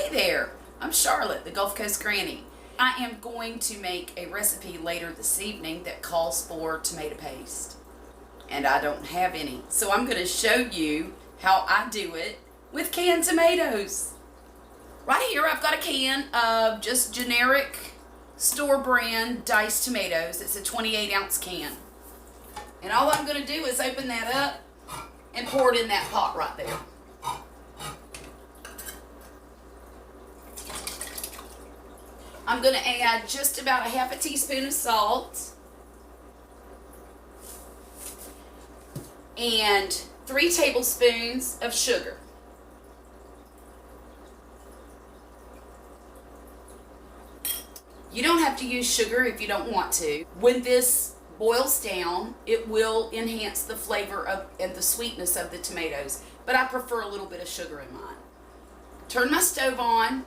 Hey there, I'm Charlotte, the Gulf Coast Granny. I am going to make a recipe later this evening that calls for tomato paste. And I don't have any. So I'm going to show you how I do it with canned tomatoes. Right here I've got a can of just generic store brand diced tomatoes. It's a 28-ounce can. And all I'm going to do is open that up and pour it in that pot right there. I'm going to add just about a half a teaspoon of salt and 3 tablespoons of sugar. You don't have to use sugar if you don't want to. When this boils down, it will enhance the flavor and the sweetness of the tomatoes, but I prefer a little bit of sugar in mine. Turn my stove on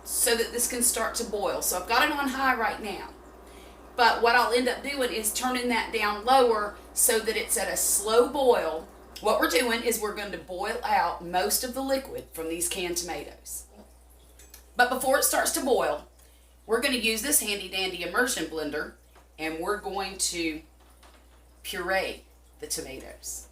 so that this can start to boil. So I've got it on high right now. But what I'll end up doing is turning that down lower so that it's at a slow boil. What we're doing is we're going to boil out most of the liquid from these canned tomatoes. But before it starts to boil, we're going to use this handy dandy immersion blender and we're going to puree the tomatoes.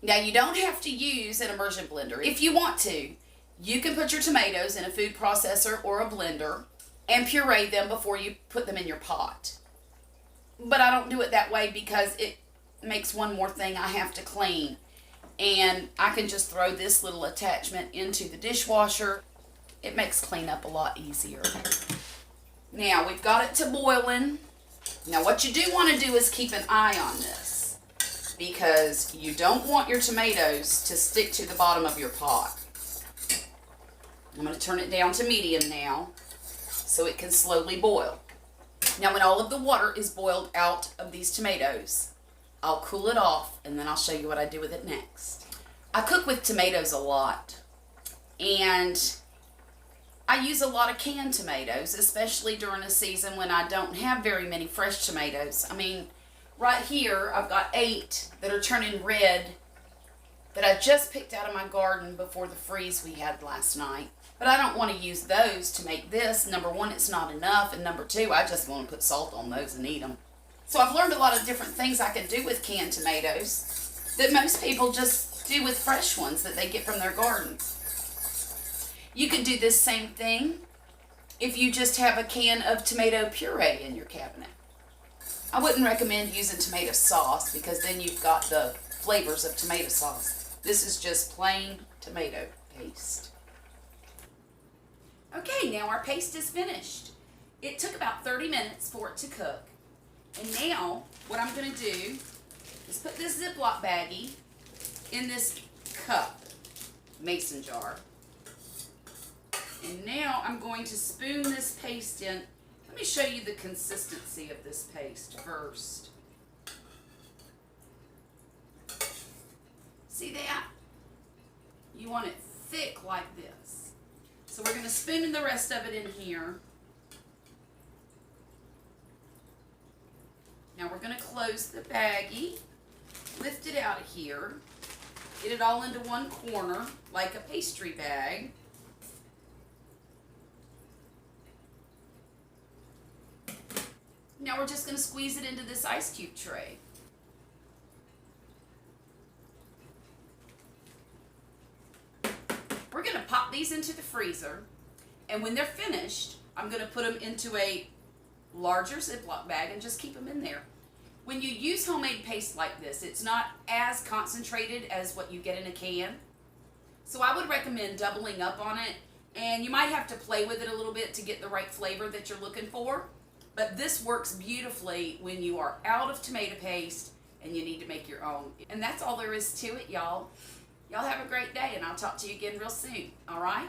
Now you don't have to use an immersion blender. If you want to, you can put your tomatoes in a food processor or a blender and puree them before you put them in your pot. But I don't do it that way because it makes one more thing I have to clean. And I can just throw this little attachment into the dishwasher. It makes cleanup a lot easier. Now we've got it to boiling. Now what you do want to do is keep an eye on this, because you don't want your tomatoes to stick to the bottom of your pot. I'm going to turn it down to medium now so it can slowly boil. Now when all of the water is boiled out of these tomatoes, I'll cool it off and then I'll show you what I do with it next. I cook with tomatoes a lot, and I use a lot of canned tomatoes, especially during a season when I don't have very many fresh tomatoes. I mean, right here, I've got 8 that are turning red that I just picked out of my garden before the freeze we had last night. But I don't want to use those to make this. Number 1, it's not enough. And number 2, I just want to put salt on those and eat them. So I've learned a lot of different things I can do with canned tomatoes that most people just do with fresh ones that they get from their gardens. You could do this same thing if you just have a can of tomato puree in your cabinet. I wouldn't recommend using tomato sauce because then you've got the flavors of tomato sauce. This is just plain tomato paste. Okay, now our paste is finished. It took about 30 minutes for it to cook. And now what I'm going to do is put this Ziploc baggie in this cup, mason jar. And now I'm going to spoon this paste in. Let me show you the consistency of this paste first. See that? You want it thick like this. So we're going to spoon the rest of it in here. Now we're going to close the baggie, lift it out of here, get it all into one corner like a pastry bag. Now we're just going to squeeze it into this ice cube tray. We're going to pop these into the freezer, and when they're finished, I'm going to put them into a larger Ziploc bag and just keep them in there. When you use homemade paste like this, it's not as concentrated as what you get in a can. So I would recommend doubling up on it, and you might have to play with it a little bit to get the right flavor that you're looking for. But this works beautifully when you are out of tomato paste and you need to make your own. And that's all there is to it, y'all. Y'all have a great day, and I'll talk to you again real soon. All right?